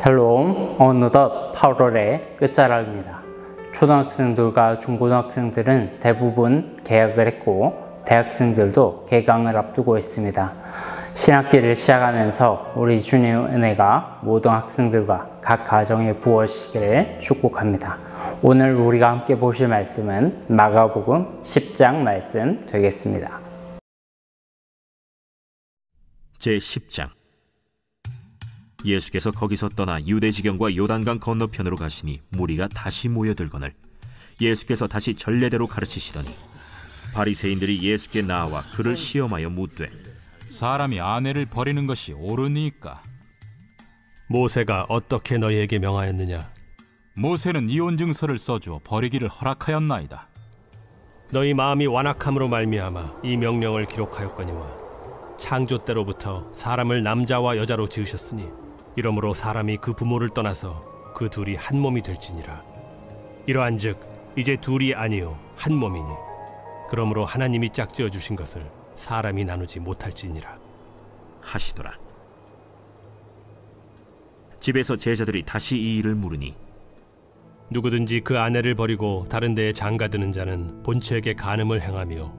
샬롬, 어느덧 8월의 끝자락입니다. 초등학생들과 중고등학생들은 대부분 개학을 했고 대학생들도 개강을 앞두고 있습니다. 신학기를 시작하면서 우리 주님의 은혜가 모든 학생들과 각 가정에 부어지기를 축복합니다. 오늘 우리가 함께 보실 말씀은 마가복음 10장 말씀 되겠습니다. 제10장. 예수께서 거기서 떠나 유대지경과 요단강 건너편으로 가시니 무리가 다시 모여들거늘 예수께서 다시 전례대로 가르치시더니 바리새인들이 예수께 나와 그를 시험하여 묻되 사람이 아내를 버리는 것이 옳으니까? 모세가 어떻게 너희에게 명하였느냐? 모세는 이혼 증서를 써주어 버리기를 허락하였나이다. 너희 마음이 완악함으로 말미암아 이 명령을 기록하였거니와 창조 때로부터 사람을 남자와 여자로 지으셨으니 이러므로 사람이 그 부모를 떠나서 그 둘이 한 몸이 될지니라. 이러한즉 이제 둘이 아니요 한 몸이니 그러므로 하나님이 짝지어 주신 것을 사람이 나누지 못할지니라 하시더라. 집에서 제자들이 다시 이 일을 물으니 누구든지 그 아내를 버리고 다른 데에 장가드는 자는 본처에게 간음을 행하며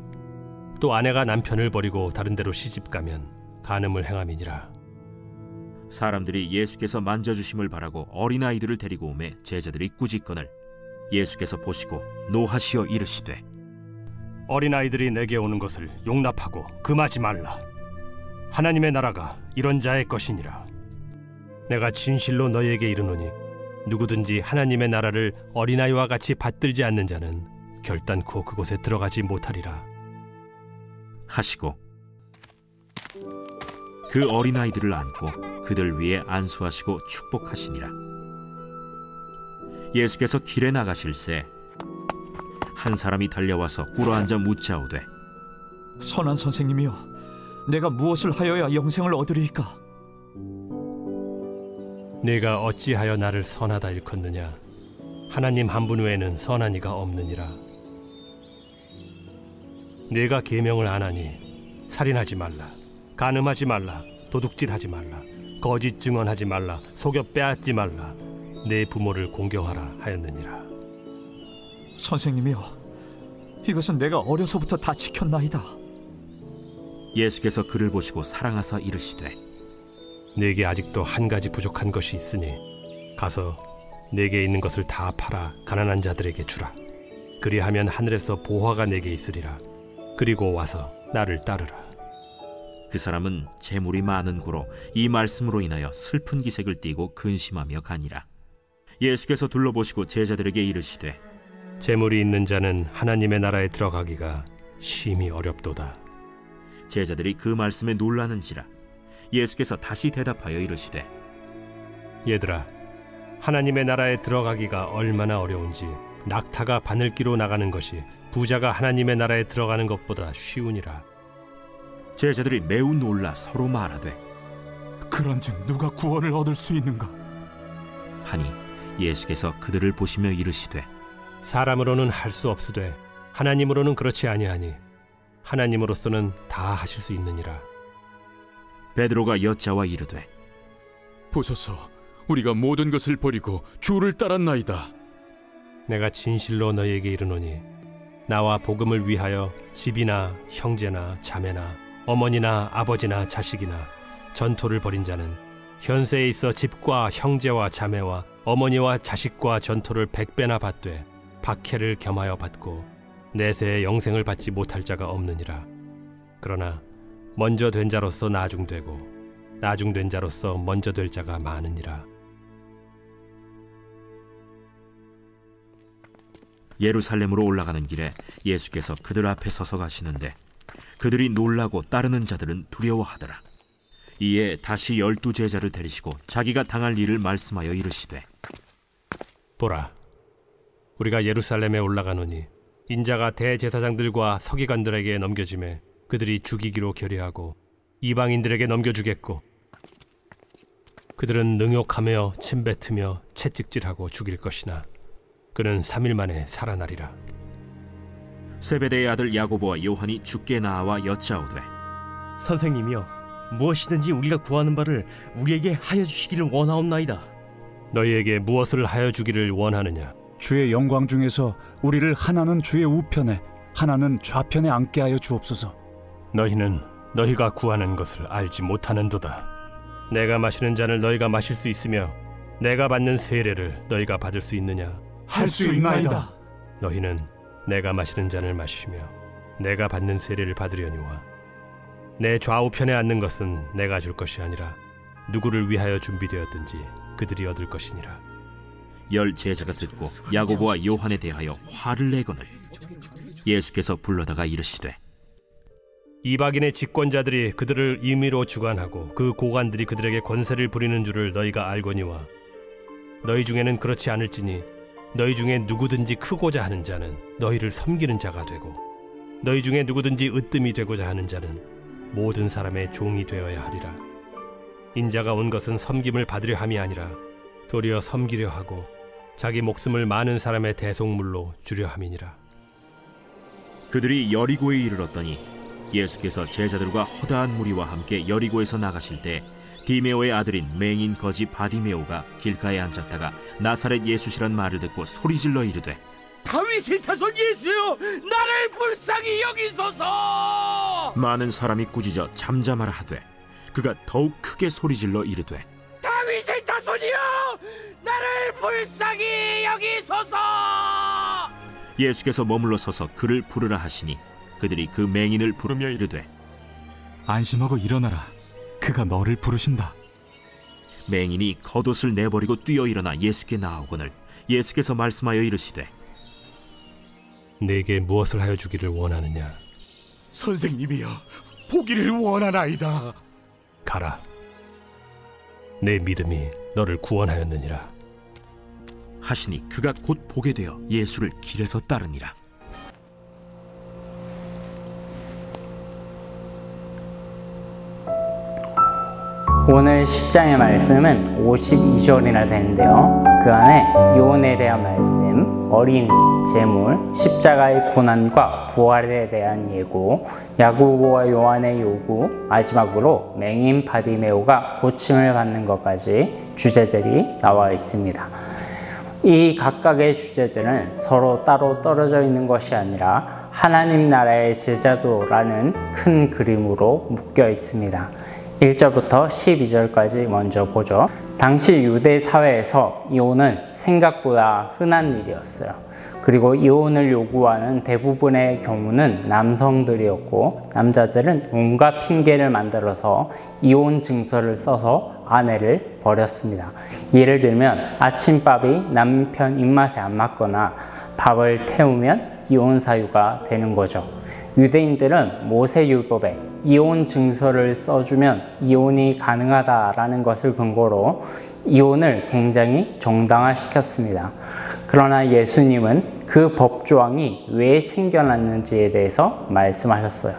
또 아내가 남편을 버리고 다른 데로 시집가면 간음을 행함이니라. 사람들이 예수께서 만져주심을 바라고 어린아이들을 데리고 오매 제자들이 꾸짖거늘 예수께서 보시고 노하시어 이르시되 어린아이들이 내게 오는 것을 용납하고 금하지 말라. 하나님의 나라가 이런 자의 것이니라. 내가 진실로 너희에게 이르노니 누구든지 하나님의 나라를 어린아이와 같이 받들지 않는 자는 결단코 그곳에 들어가지 못하리라 하시고 그 어린아이들을 안고 그들 위에 안수하시고 축복하시니라. 예수께서 길에 나가실새 한 사람이 달려와서 꿇어앉아 묻자오되 선한 선생님이여, 내가 무엇을 하여야 영생을 얻으리이까? 네가 어찌하여 나를 선하다 일컫느냐? 하나님 한 분 외에는 선한 이가 없느니라. 네가 계명을 안 하니 살인하지 말라, 간음하지 말라, 도둑질하지 말라, 거짓 증언하지 말라, 속여 빼앗지 말라, 내 부모를 공경하라 하였느니라. 선생님이여, 이것은 내가 어려서부터 다 지켰나이다. 예수께서 그를 보시고 사랑하사 이르시되 네게 아직도 한 가지 부족한 것이 있으니 가서 네게 있는 것을 다 팔아 가난한 자들에게 주라. 그리하면 하늘에서 보화가 네게 있으리라. 그리고 와서 나를 따르라. 그 사람은 재물이 많은 고로 이 말씀으로 인하여 슬픈 기색을 띠고 근심하며 가니라. 예수께서 둘러보시고 제자들에게 이르시되 재물이 있는 자는 하나님의 나라에 들어가기가 심히 어렵도다. 제자들이 그 말씀에 놀라는지라. 예수께서 다시 대답하여 이르시되 얘들아, 하나님의 나라에 들어가기가 얼마나 어려운지 낙타가 바늘기로 나가는 것이 부자가 하나님의 나라에 들어가는 것보다 쉬우니라. 제자들이 매우 놀라 서로 말하되 그런즉 누가 구원을 얻을 수 있는가? 하니 예수께서 그들을 보시며 이르시되 사람으로는 할 수 없으되 하나님으로는 그렇지 아니하니 하나님으로서는 다 하실 수 있느니라. 베드로가 여짜와 이르되 보소서, 우리가 모든 것을 버리고 주를 따랐나이다. 내가 진실로 너희에게 이르노니 나와 복음을 위하여 집이나 형제나 자매나 어머니나 아버지나 자식이나 전토를 벌인 자는 현세에 있어 집과 형제와 자매와 어머니와 자식과 전토를 100배나 받되 박해를 겸하여 받고 내세의 영생을 받지 못할 자가 없느니라. 그러나 먼저 된 자로서 나중되고 나중된 자로서 먼저 될 자가 많으니라. 예루살렘으로 올라가는 길에 예수께서 그들 앞에 서서 가시는데 그들이 놀라고 따르는 자들은 두려워하더라. 이에 다시 12 제자를 데리시고 자기가 당할 일을 말씀하여 이르시되 보라, 우리가 예루살렘에 올라가노니 인자가 대제사장들과 서기관들에게 넘겨짐에 그들이 죽이기로 결의하고 이방인들에게 넘겨주겠고 그들은 능욕하며 침뱉으며 채찍질하고 죽일 것이나 그는 3일 만에 살아나리라. 세베대의 아들 야고보와 요한이 주께 나와 여짜오되 선생님이여, 무엇이든지 우리가 구하는 바를 우리에게 하여 주시기를 원하옵나이다. 너희에게 무엇을 하여 주기를 원하느냐? 주의 영광 중에서 우리를 하나는 주의 우편에 하나는 좌편에 앉게 하여 주옵소서. 너희는 너희가 구하는 것을 알지 못하는도다. 내가 마시는 잔을 너희가 마실 수 있으며 내가 받는 세례를 너희가 받을 수 있느냐? 할 수 있나이다. 너희는 내가 마시는 잔을 마시며 내가 받는 세례를 받으려니와 내 좌우편에 앉는 것은 내가 줄 것이 아니라 누구를 위하여 준비되었든지 그들이 얻을 것이니라. 10 제자가 듣고 야고보와 요한에 대하여 화를 내거늘 예수께서 불러다가 이르시되 이방인의 집권자들이 그들을 임의로 주관하고 그 고관들이 그들에게 권세를 부리는 줄을 너희가 알거니와 너희 중에는 그렇지 않을지니 너희 중에 누구든지 크고자 하는 자는 너희를 섬기는 자가 되고 너희 중에 누구든지 으뜸이 되고자 하는 자는 모든 사람의 종이 되어야 하리라. 인자가 온 것은 섬김을 받으려 함이 아니라 도리어 섬기려 하고 자기 목숨을 많은 사람의 대속물로 주려 함이니라. 그들이 여리고에 이르렀더니 예수께서 제자들과 허다한 무리와 함께 여리고에서 나가실 때 디메오의 아들인 맹인 거지 바디메오가 길가에 앉았다가 나사렛 예수시란 말을 듣고 소리질러 이르되 다윗의 자손 예수여, 나를 불쌍히 여기소서. 많은 사람이 꾸짖어 잠잠하라 하되 그가 더욱 크게 소리질러 이르되 다윗의 자손이여, 나를 불쌍히 여기소서. 예수께서 머물러 서서 그를 부르라 하시니 그들이 그 맹인을 부르며 이르되 안심하고 일어나라. 그가 너를 부르신다. 맹인이 겉옷을 내버리고 뛰어 일어나 예수께 나아오거늘 예수께서 말씀하여 이르시되 내게 무엇을 하여 주기를 원하느냐? 선생님이여, 보기를 원하나이다. 가라. 내 믿음이 너를 구원하였느니라. 하시니 그가 곧 보게 되어 예수를 길에서 따르니라. 오늘 10장의 말씀은 52절이나 되는데요. 그 안에 유언에 대한 말씀, 어린이, 제물, 십자가의 고난과 부활에 대한 예고, 야고보와 요한의 요구, 마지막으로 맹인 바디메오가 고침을 받는 것까지 주제들이 나와 있습니다. 이 각각의 주제들은 서로 따로 떨어져 있는 것이 아니라 하나님 나라의 제자도라는 큰 그림으로 묶여 있습니다. 1절부터 12절까지 먼저 보죠. 당시 유대 사회에서 이혼은 생각보다 흔한 일이었어요. 그리고 이혼을 요구하는 대부분의 경우는 남성들이었고 남자들은 온갖 핑계를 만들어서 이혼 증서를 써서 아내를 버렸습니다. 예를 들면 아침밥이 남편 입맛에 안 맞거나 밥을 태우면 이혼 사유가 되는 거죠. 유대인들은 모세율법에 이혼 증서를 써주면 이혼이 가능하다라는 것을 근거로 이혼을 굉장히 정당화시켰습니다. 그러나 예수님은 그 법조항이 왜 생겨났는지에 대해서 말씀하셨어요.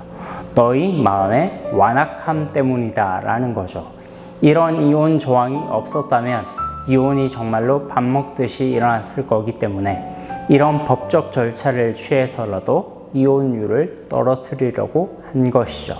너희 마음의 완악함 때문이다 라는 거죠. 이런 이혼 조항이 없었다면 이혼이 정말로 밥 먹듯이 일어났을 거기 때문에 이런 법적 절차를 취해서라도 이혼율을 떨어뜨리려고 한 것이죠.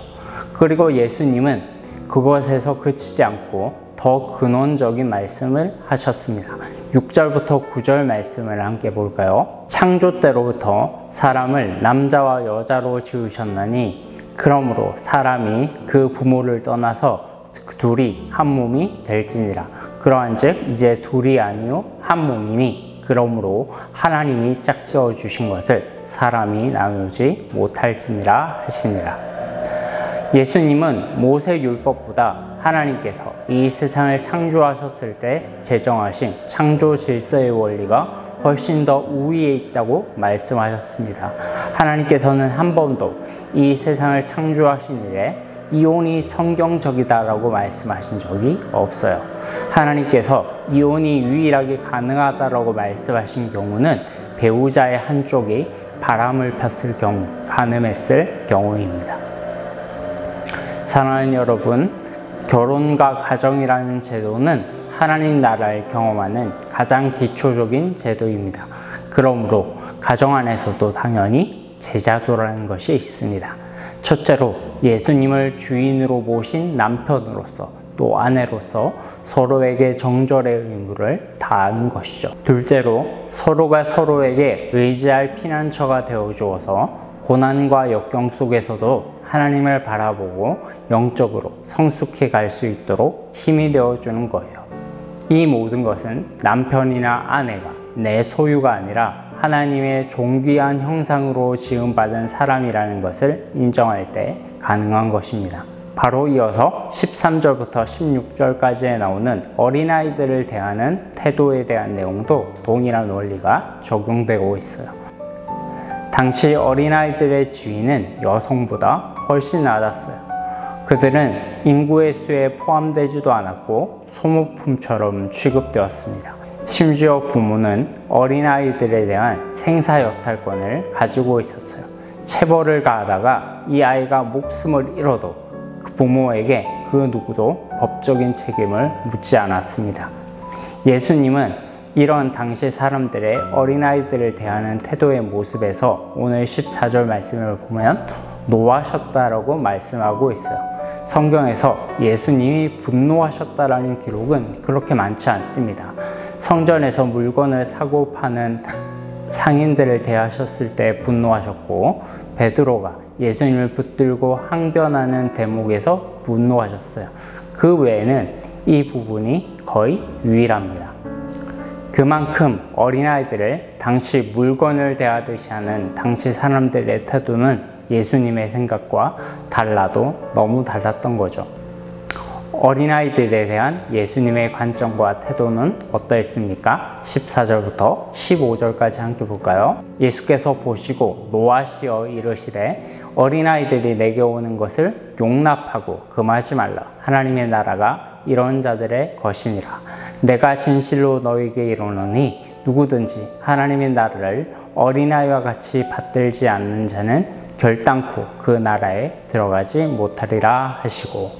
그리고 예수님은 그것에서 그치지 않고 더 근원적인 말씀을 하셨습니다. 6절부터 9절 말씀을 함께 볼까요? 창조 때로부터 사람을 남자와 여자로 지으셨나니 그러므로 사람이 그 부모를 떠나서 둘이 한 몸이 될지니라. 그러한즉 이제 둘이 아니요 한 몸이니 그러므로 하나님이 짝지어 주신 것을 사람이 나누지 못할지니라 하시니라. 예수님은 모세율법보다 하나님께서 이 세상을 창조하셨을 때 제정하신 창조 질서의 원리가 훨씬 더 우위에 있다고 말씀하셨습니다. 하나님께서는 한 번도 이 세상을 창조하신 일에 이혼이 성경적이다라고 말씀하신 적이 없어요. 하나님께서 이혼이 유일하게 가능하다라고 말씀하신 경우는 배우자의 한쪽이 바람을 폈을 경우, 간음했을 경우입니다. 사랑하는 여러분, 결혼과 가정이라는 제도는 하나님 나라를 경험하는 가장 기초적인 제도입니다. 그러므로 가정 안에서도 당연히 제자도라는 것이 있습니다. 첫째로 예수님을 주인으로 모신 남편으로서 또 아내로서 서로에게 정절의 의무를 다하는 것이죠. 둘째로 서로가 서로에게 의지할 피난처가 되어 주어서 고난과 역경 속에서도 하나님을 바라보고 영적으로 성숙해 갈 수 있도록 힘이 되어 주는 거예요. 이 모든 것은 남편이나 아내가 내 소유가 아니라 하나님의 존귀한 형상으로 지음받은 사람이라는 것을 인정할 때 가능한 것입니다. 바로 이어서 13절부터 16절까지에 나오는 어린아이들을 대하는 태도에 대한 내용도 동일한 원리가 적용되고 있어요. 당시 어린아이들의 지위는 여성보다 훨씬 낮았어요. 그들은 인구의 수에 포함되지도 않았고 소모품처럼 취급되었습니다. 심지어 부모는 어린아이들에 대한 생사여탈권을 가지고 있었어요. 체벌을 가하다가 이 아이가 목숨을 잃어도 그 부모에게 그 누구도 법적인 책임을 묻지 않았습니다. 예수님은 이런 당시 사람들의 어린아이들을 대하는 태도의 모습에서 오늘 14절 말씀을 보면 노하셨다라고 말씀하고 있어요. 성경에서 예수님이 분노하셨다라는 기록은 그렇게 많지 않습니다. 성전에서 물건을 사고 파는 상인들을 대하셨을 때 분노하셨고, 베드로가 예수님을 붙들고 항변하는 대목에서 분노하셨어요. 그 외에는 이 부분이 거의 유일합니다. 그만큼 어린아이들을 당시 물건을 대하듯이 하는 당시 사람들의 태도는 예수님의 생각과 달라도 너무 달랐던 거죠. 어린아이들에 대한 예수님의 관점과 태도는 어떠했습니까? 14절부터 15절까지 함께 볼까요? 예수께서 보시고 노하시어 이르시되 어린아이들이 내게 오는 것을 용납하고 금하지 말라. 하나님의 나라가 이런 자들의 것이니라. 내가 진실로 너에게 이르노니 누구든지 하나님의 나라를 어린아이와 같이 받들지 않는 자는 결단코 그 나라에 들어가지 못하리라 하시고,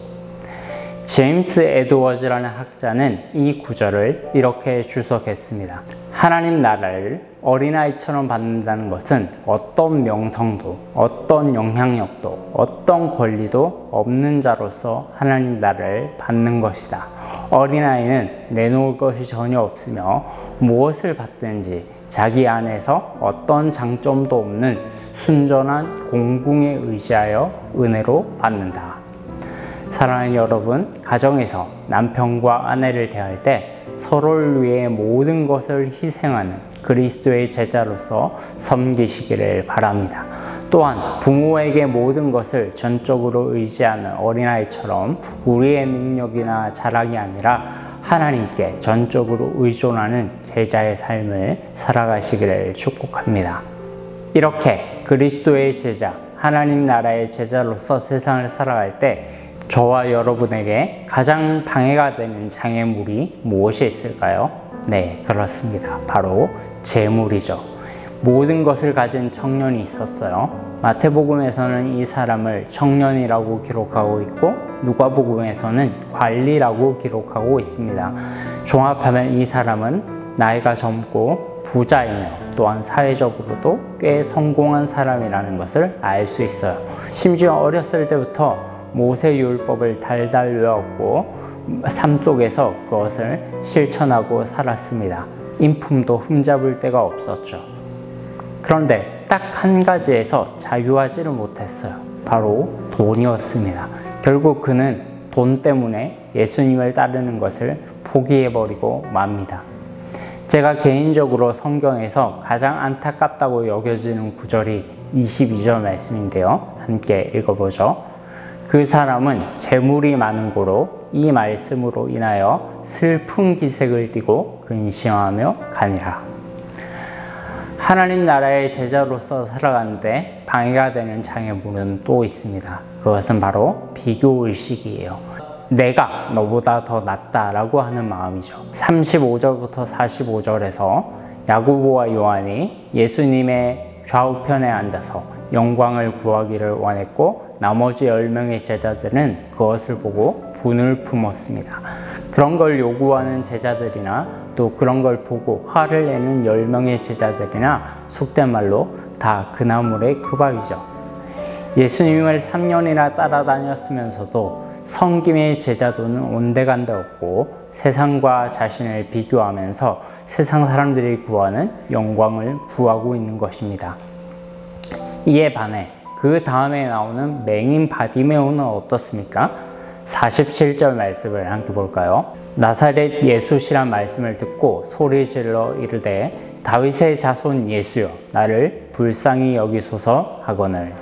제임스 에드워즈라는 학자는 이 구절을 이렇게 주석했습니다. 하나님 나라를 어린아이처럼 받는다는 것은 어떤 명성도, 어떤 영향력도, 어떤 권리도 없는 자로서 하나님 나라를 받는 것이다. 어린아이는 내놓을 것이 전혀 없으며 무엇을 받든지 자기 안에서 어떤 장점도 없는 순전한 공궁에 의지하여 은혜로 받는다. 사랑하는 여러분, 가정에서 남편과 아내를 대할 때 서로를 위해 모든 것을 희생하는 그리스도의 제자로서 섬기시기를 바랍니다. 또한 부모에게 모든 것을 전적으로 의지하는 어린아이처럼 우리의 능력이나 자랑이 아니라 하나님께 전적으로 의존하는 제자의 삶을 살아가시기를 축복합니다. 이렇게 그리스도의 제자, 하나님 나라의 제자로서 세상을 살아갈 때 저와 여러분에게 가장 방해가 되는 장애물이 무엇이 있을까요? 네, 그렇습니다. 바로 재물이죠. 모든 것을 가진 청년이 있었어요. 마태복음에서는 이 사람을 청년이라고 기록하고 있고 누가복음에서는 관리라고 기록하고 있습니다. 종합하면 이 사람은 나이가 젊고 부자이며 또한 사회적으로도 꽤 성공한 사람이라는 것을 알 수 있어요. 심지어 어렸을 때부터 모세율법을 달달 외웠고 삶 속에서 그것을 실천하고 살았습니다. 인품도 흠잡을 데가 없었죠. 그런데 딱 한 가지에서 자유하지를 못했어요. 바로 돈이었습니다. 결국 그는 돈 때문에 예수님을 따르는 것을 포기해버리고 맙니다. 제가 개인적으로 성경에서 가장 안타깝다고 여겨지는 구절이 22절 말씀인데요. 함께 읽어보죠. 그 사람은 재물이 많은 고로 이 말씀으로 인하여 슬픈 기색을 띠고 근심하며 가니라. 하나님 나라의 제자로서 살아가는데 방해가 되는 장애물은 또 있습니다. 그것은 바로 비교의식이에요. 내가 너보다 더 낫다라고 하는 마음이죠. 35절부터 45절에서 야고보와 요한이 예수님의 좌우편에 앉아서 영광을 구하기를 원했고 나머지 10명의 제자들은 그것을 보고 분을 품었습니다. 그런 걸 요구하는 제자들이나 또 그런 걸 보고 화를 내는 10명의 제자들이나 속된 말로 다 그나물의 그 밥이죠. 예수님을 3년이나 따라다녔으면서도 섬김의 제자도는 온데간데 없고 세상과 자신을 비교하면서 세상 사람들이 구하는 영광을 구하고 있는 것입니다. 이에 반해 그 다음에 나오는 맹인 바디메오는 어떻습니까? 47절 말씀을 함께 볼까요? 나사렛 예수시란 말씀을 듣고 소리질러 이르되 다윗의 자손 예수여 나를 불쌍히 여기소서 하거늘.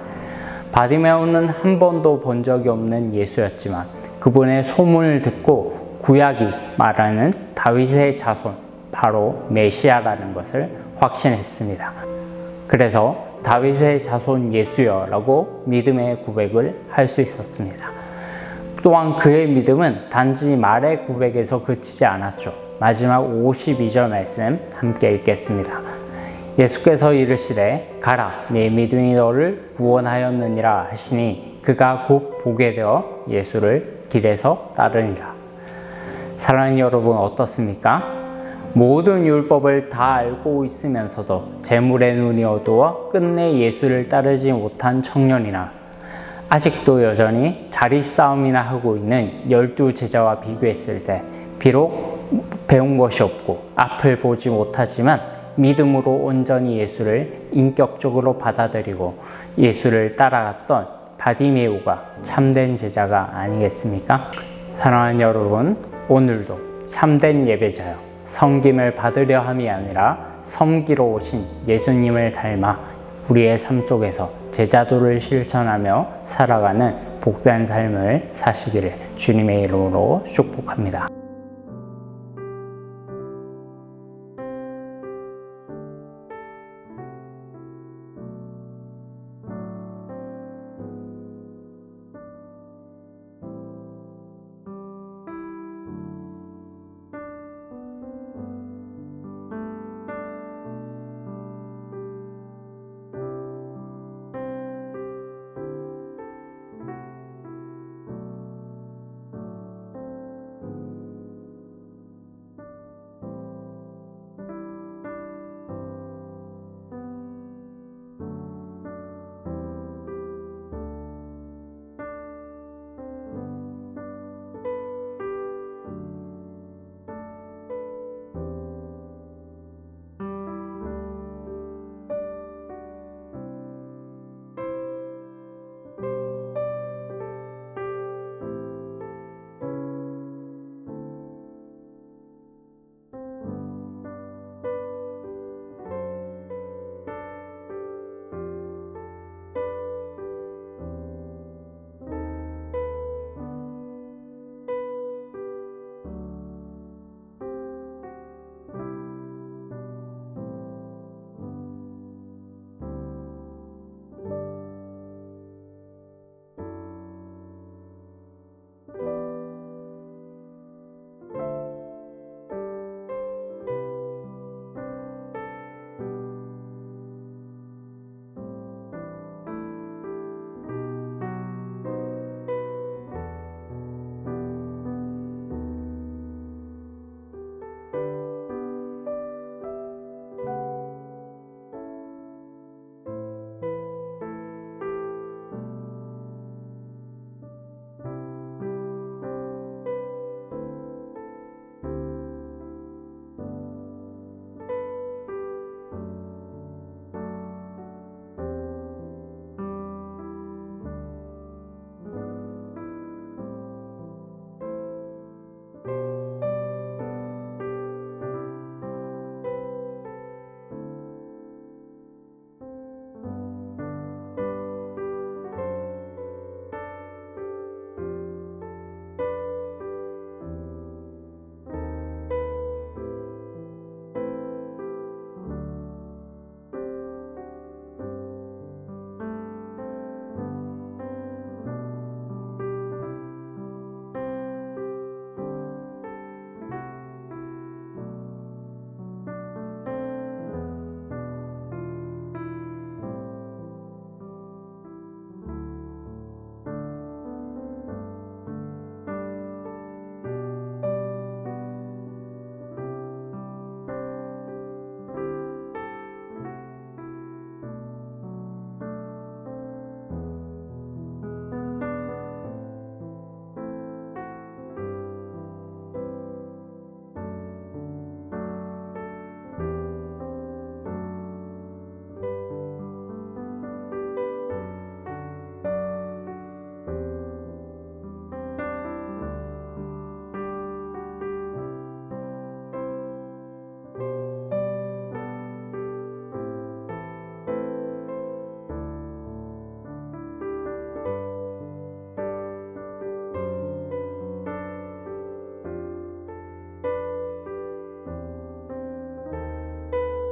바디메오는 한 번도 본 적이 없는 예수였지만 그분의 소문을 듣고 구약이 말하는 다윗의 자손, 바로 메시아라는 것을 확신했습니다. 그래서 다윗의 자손 예수여 라고 믿음의 고백을 할 수 있었습니다. 또한 그의 믿음은 단지 말의 고백에서 그치지 않았죠. 마지막 52절 말씀 함께 읽겠습니다. 예수께서 이르시되 가라 네 믿음이 너를 구원하였느니라 하시니 그가 곧 보게 되어 예수를 길에서 따르니라. 사랑하는 여러분 어떻습니까? 모든 율법을 다 알고 있으면서도 재물의 눈이 어두워 끝내 예수를 따르지 못한 청년이나 아직도 여전히 자리싸움이나 하고 있는 12제자와 비교했을 때 비록 배운 것이 없고 앞을 보지 못하지만 믿음으로 온전히 예수를 인격적으로 받아들이고 예수를 따라갔던 바디메오가 참된 제자가 아니겠습니까? 사랑하는 여러분, 오늘도 참된 예배자여 섬김을 받으려 함이 아니라 섬기러 오신 예수님을 닮아 우리의 삶 속에서 제자도를 실천하며 살아가는 복된 삶을 사시기를 주님의 이름으로 축복합니다.